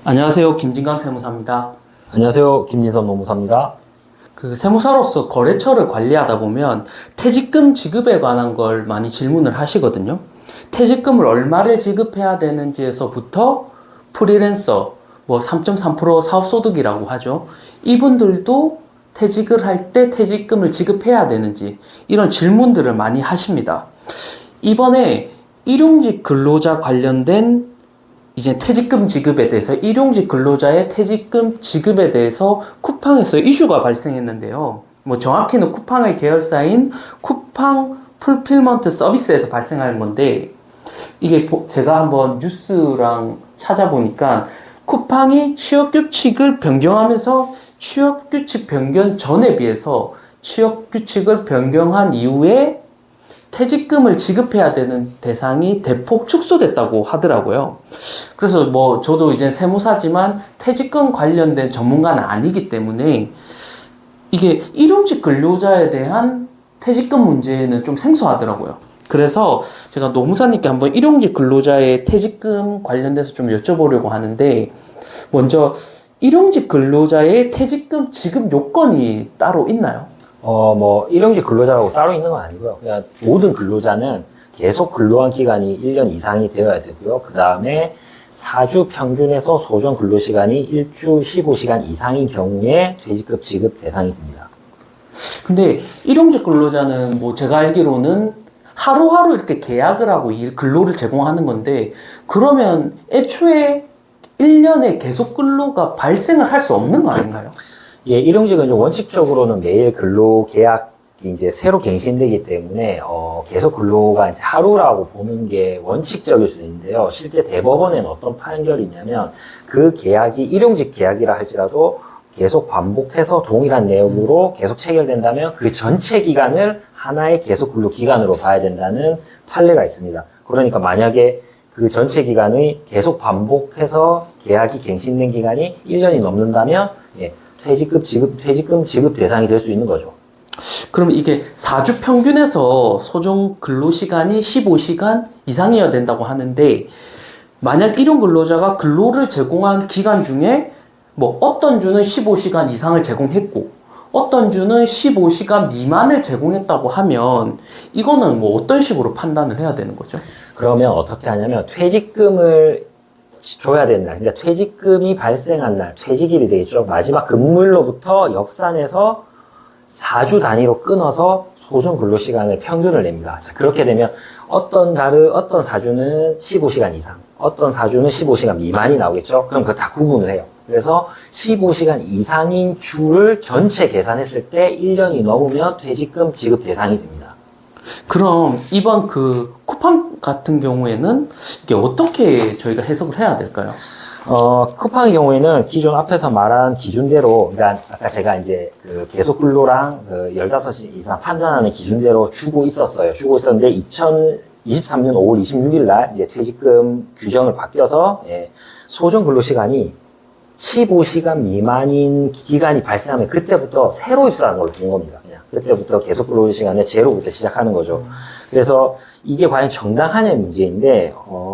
안녕하세요. 김진강 세무사입니다. 안녕하세요. 김진선 노무사입니다. 세무사로서 거래처를 관리하다 보면 퇴직금 지급에 관한 걸 많이 질문을 하시거든요. 퇴직금을 얼마를 지급해야 되는지에서부터 프리랜서, 3.3% 사업소득이라고 하죠. 이분들도 퇴직을 할 때 퇴직금을 지급해야 되는지 이런 질문들을 많이 하십니다. 이번에 일용직 근로자 관련된 이제 퇴직금 지급에 대해서 일용직 근로자의 퇴직금 지급에 대해서 쿠팡에서 이슈가 발생했는데요. 정확히는 쿠팡의 계열사인 쿠팡 풀필먼트 서비스에서 발생한 건데 이게 제가 한번 뉴스랑 찾아보니까 쿠팡이 취업규칙을 변경하면서 취업규칙 변경 전에 비해서 취업규칙을 변경한 이후에 퇴직금을 지급해야 되는 대상이 대폭 축소됐다고 하더라고요. 그래서 저도 이제 세무사지만 퇴직금 관련된 전문가는 아니기 때문에 이게 일용직 근로자에 대한 퇴직금 문제는 좀 생소하더라고요. 그래서 제가 노무사님께 한번 일용직 근로자의 퇴직금 관련돼서 좀 여쭤보려고 하는데, 먼저 일용직 근로자의 퇴직금 지급 요건이 따로 있나요? 일용직 근로자라고 따로 있는 건 아니고요. 그냥 모든 근로자는 계속 근로한 기간이 1년 이상이 되어야 되고요. 그 다음에 4주 평균에서 소정 근로시간이 1주 15시간 이상인 경우에 퇴직금 지급 대상이 됩니다. 근데 일용직 근로자는 제가 알기로는 하루하루 이렇게 계약을 하고 근로를 제공하는 건데, 그러면 애초에 1년에 계속 근로가 발생을 할 수 없는 거 아닌가요? 예, 일용직은 원칙적으로는 매일 근로 계약이 이제 새로 갱신되기 때문에, 계속 근로가 이제 하루라고 보는 게 원칙적일 수 있는데요. 실제 대법원에는 어떤 판결이 있냐면, 그 계약이 일용직 계약이라 할지라도 계속 반복해서 동일한 내용으로 계속 체결된다면 그 전체 기간을 하나의 계속 근로 기간으로 봐야 된다는 판례가 있습니다. 그러니까 만약에 그 전체 기간이 계속 반복해서 계약이 갱신된 기간이 1년이 넘는다면, 예, 퇴직금 지급 대상이 될 수 있는 거죠. 그럼 이게 4주 평균에서 소정 근로시간이 15시간 이상이어야 된다고 하는데, 만약 일용 근로자가 근로를 제공한 기간 중에 어떤 주는 15시간 이상을 제공했고 어떤 주는 15시간 미만을 제공했다고 하면 이거는 어떤 식으로 판단을 해야 되는 거죠? 그러면 어떻게 하냐면 퇴직금을 줘야 되는 날, 그러니까 퇴직금이 발생한 날, 퇴직일이 되겠죠. 마지막 근무일로부터 역산해서 4주 단위로 끊어서 소정 근로시간을 평균을 냅니다. 자, 그렇게 되면 어떤 4주는 15시간 이상, 어떤 4주는 15시간 미만이 나오겠죠. 그럼 그거 다 구분을 해요. 그래서 15시간 이상인 주를 전체 계산했을 때 1년이 넘으면 퇴직금 지급 대상이 됩니다. 그럼 이번 쿠팡 같은 경우에는 이게 어떻게 저희가 해석을 해야 될까요? 쿠팡의 경우에는 기존 앞에서 말한 기준대로, 그러니까 아까 제가 이제 계속 근로랑 15시 이상 판단하는 기준대로 주고 있었는데 2023년 5월 26일 날 이제 퇴직금 규정을 바뀌어서, 예, 소정 근로 시간이 15시간 미만인 기간이 발생하면 그때부터 새로 입사하는 걸로 본 겁니다. 그냥 그때부터 계속 근로 시간에 제로부터 시작하는 거죠. 그래서 이게 과연 정당하냐의 문제인데,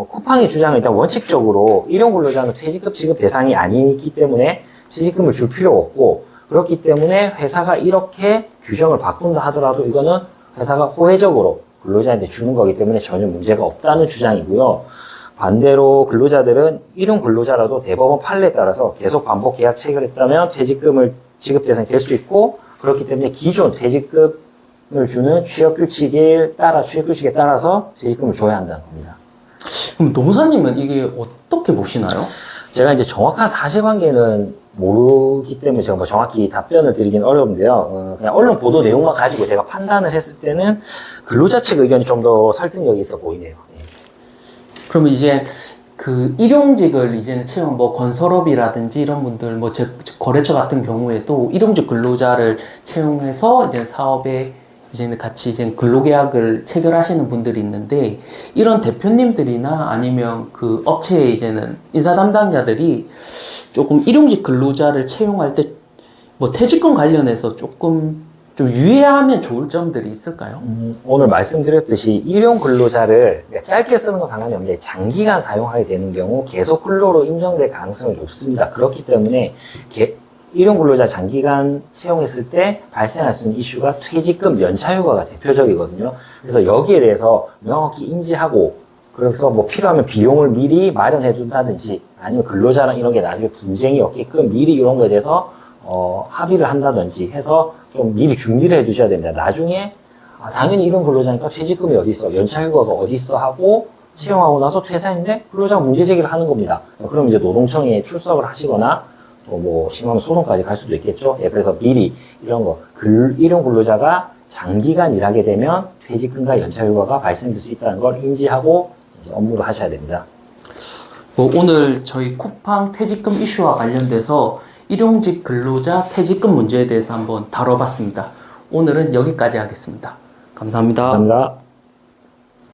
쿠팡의 주장은 일단 원칙적으로 일용 근로자는 퇴직금 지급 대상이 아니기 때문에 퇴직금을 줄 필요가 없고, 그렇기 때문에 회사가 이렇게 규정을 바꾼다 하더라도 이거는 회사가 호혜적으로 근로자한테 주는 거기 때문에 전혀 문제가 없다는 주장이고요. 반대로 근로자들은 일용 근로자라도 대법원 판례에 따라서 계속 반복 계약 체결했다면 퇴직금을 지급 대상이 될 수 있고, 그렇기 때문에 기존 퇴직금을 주는 취업규칙에 따라서 퇴직금을 줘야 한다는 겁니다. 그럼 노무사님은 이게 어떻게 보시나요? 제가 이제 정확한 사실관계는 모르기 때문에 제가 정확히 답변을 드리긴 어려운데요. 그냥 언론 보도 내용만 가지고 제가 판단을 했을 때는 근로자 측 의견이 좀 더 설득력이 있어 보이네요. 그러면 이제 일용직을 이제는 채용, 건설업이라든지 이런 분들, 거래처 같은 경우에도 일용직 근로자를 채용해서 이제 사업에 이제는 같이 이제 근로계약을 체결하시는 분들이 있는데, 이런 대표님들이나 아니면 업체의 이제는 인사 담당자들이 조금 일용직 근로자를 채용할 때 퇴직금 관련해서 조금 좀 유의하면 좋을 점들이 있을까요? 오늘 말씀드렸듯이 일용 근로자를 짧게 쓰는 건 상관이 없는데 장기간 사용하게 되는 경우 계속 근로로 인정될 가능성이 높습니다. 그렇기 때문에 일용 근로자 장기간 채용했을 때 발생할 수 있는 이슈가 퇴직금 연차 휴가가 대표적이거든요. 그래서 여기에 대해서 명확히 인지하고 그래서 뭐 필요하면 비용을 미리 마련해 둔다든지 아니면 근로자랑 이런 게 나중에 분쟁이 없게끔 미리 이런 거에 대해서 합의를 한다든지 해서 좀 미리 준비를 해 두셔야 됩니다. 나중에 당연히 이런 근로자니까 퇴직금이 어디 있어, 연차 휴가가 어디 있어 하고 채용하고 나서 퇴사했는데 근로자가 문제 제기를 하는 겁니다. 그럼 이제 노동청에 출석을 하시거나 또 뭐 심하면 소송까지 갈 수도 있겠죠. 예, 그래서 미리 이런 거 일용 근로자가 장기간 일하게 되면 퇴직금과 연차 휴가가 발생될 수 있다는 걸 인지하고 이제 업무를 하셔야 됩니다. 오늘 저희 쿠팡 퇴직금 이슈와 관련돼서 일용직 근로자 퇴직금 문제에 대해서 한번 다뤄봤습니다. 오늘은 여기까지 하겠습니다. 감사합니다. 감사합니다.